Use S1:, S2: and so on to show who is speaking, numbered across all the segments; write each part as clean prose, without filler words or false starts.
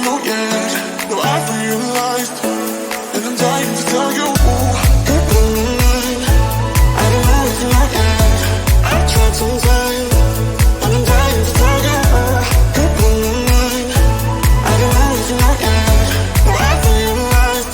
S1: know yet. No, I've realized, and I'm dying to tell you. You're blowing mine. I don't know if you know yet. I've tried sometimes, and I'm dying to tell you. You're blowing mine. I don't know if you know yet. No, I've realized.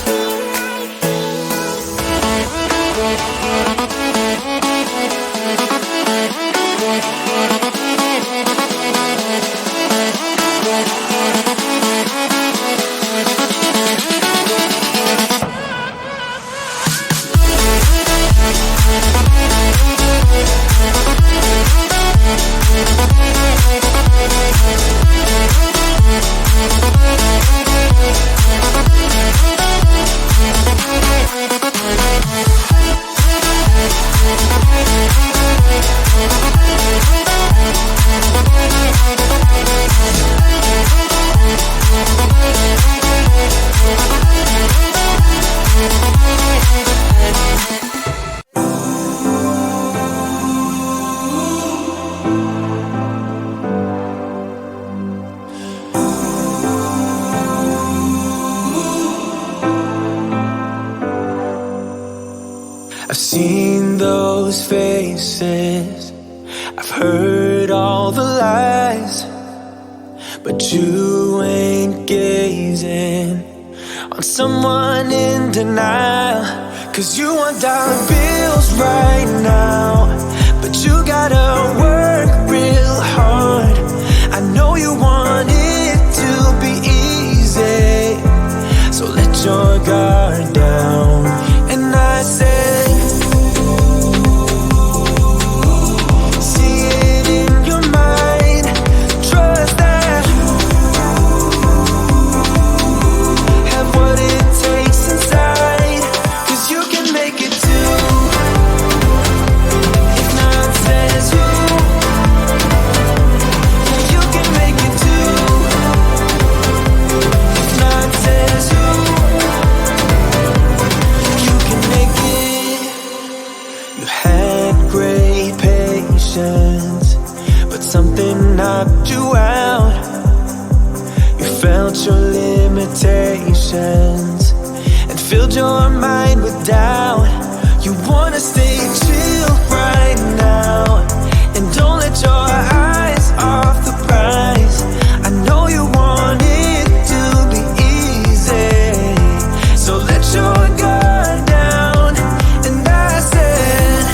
S2: I've seen those faces, I've heard all the lies, but you ain't gazing on someone in denial. 'Cause you want dollar bills right now, but you gotta work real hard. I know you want it to be easy, so let your guard down. And I said, but something knocked you out. You felt your limitations and filled your mind with doubt. You wanna stay chill right now and don't let your eyes off the prize. I know you want it to be easy, so let your guard down. And I said,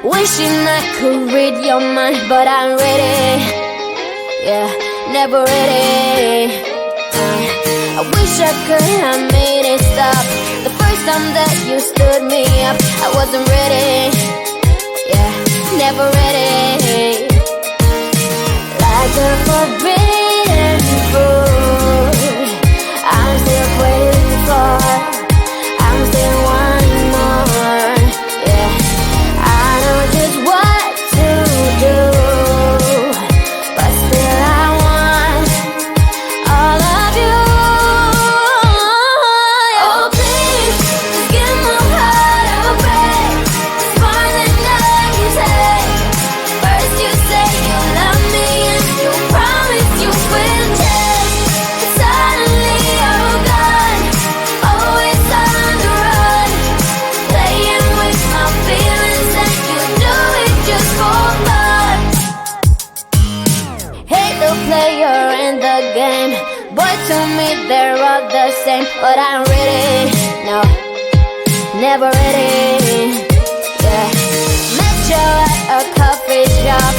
S3: wishing I could read your mind, but I'm ready, yeah, never ready. I wish I could have made it stop the first time that you stood me up. I wasn't ready, yeah, never ready. Like a forbidden fruit, I'm still waiting for, I'm still wanting more, yeah. I know just what to do, but still I want game, but I'm ready. No, never ready. Yeah, met you at a coffee shop.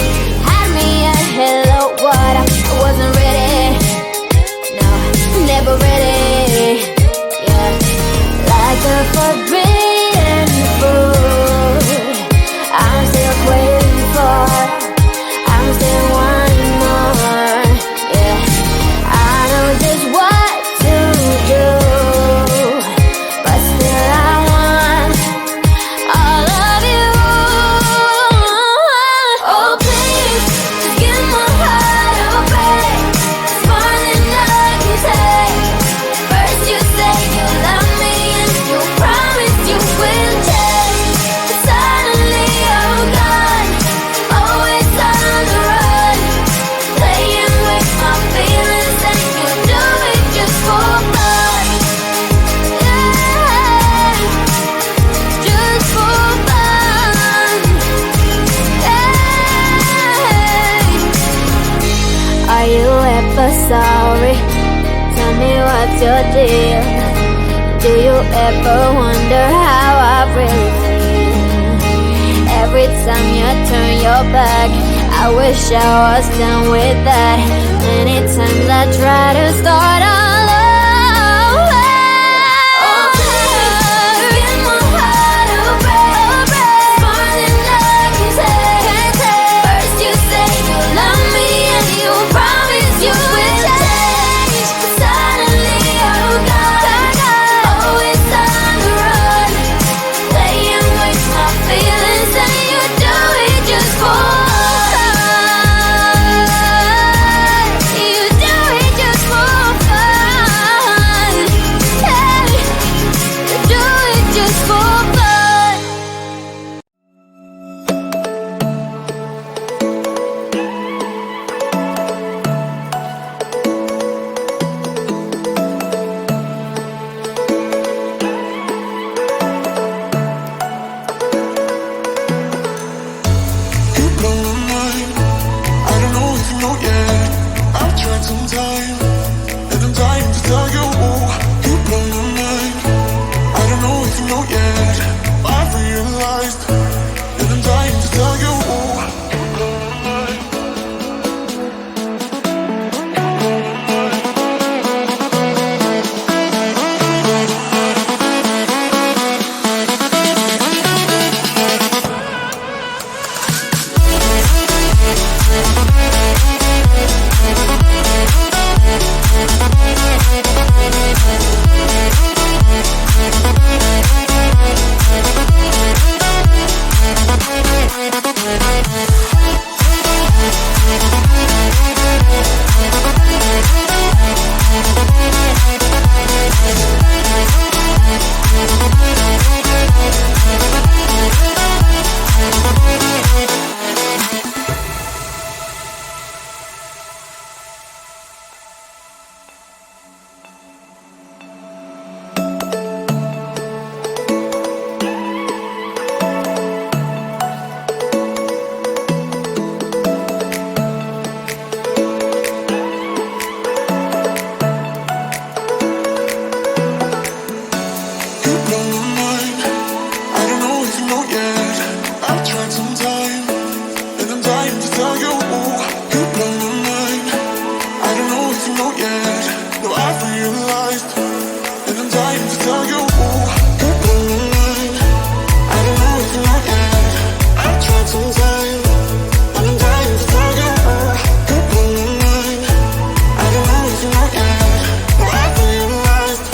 S3: Had me a hello, what up? I wasn't ready. No, never ready. Yeah, like a forbidden fruit, I'm still waiting for. I'm still wanting more. Yeah, I know just what to do, but still I want all of you. Oh please, just give my heart a break. It's more than I can take. First you say you love me and you promise you will change, but suddenly you're gone, always on the run, playing with my feelings and you do it just for fun. Yeah, just for fun. Yeah. Are you ever sorry? Tell me what's your deal. Do you ever wonder how I really feel? Every time you turn your back, I wish I was done with that. Many times I try to start all over. Oh please, give my heart a break. More than I can take. First you say you love me and you promise you will change, but suddenly you're gone, always on the run, playing with my feelings and you do it just for fun. You do it just for fun. Hey, you do it just for fun.
S1: You blow my mind. I don't know if you know yet. I've tried some time, and I'm dying to tell you. You blow my mind. I don't know if you know yet. I've realized, and I'm dying to tell you. You blow my mind. You blow my mind. I don't know if you know yet. I've tried some time, and I'm dying to tell you. You blow my mind. I don't know if you know yet. No, I've realized, and I'm dying to tell you. You blow my mind. I don't know if you know yet. I've tried some time, and I'm dying to tell you. You blow my mind. I don't know if you know yet. No, I've realized.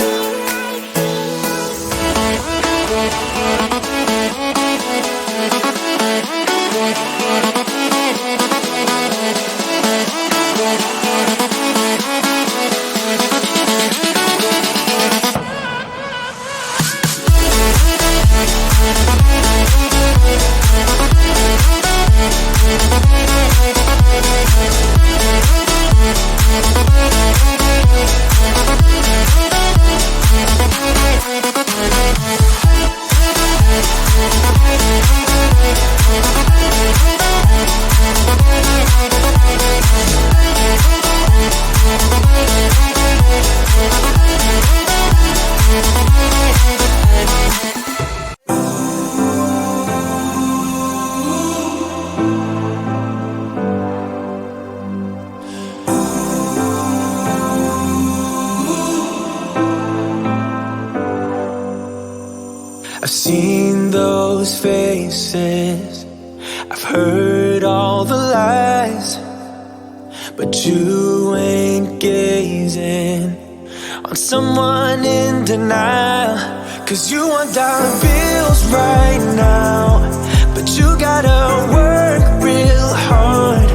S2: I've seen those faces, I've heard all the lies, but you ain't gazing on someone in denial. 'Cause you want dollar bills right now, but you gotta work real hard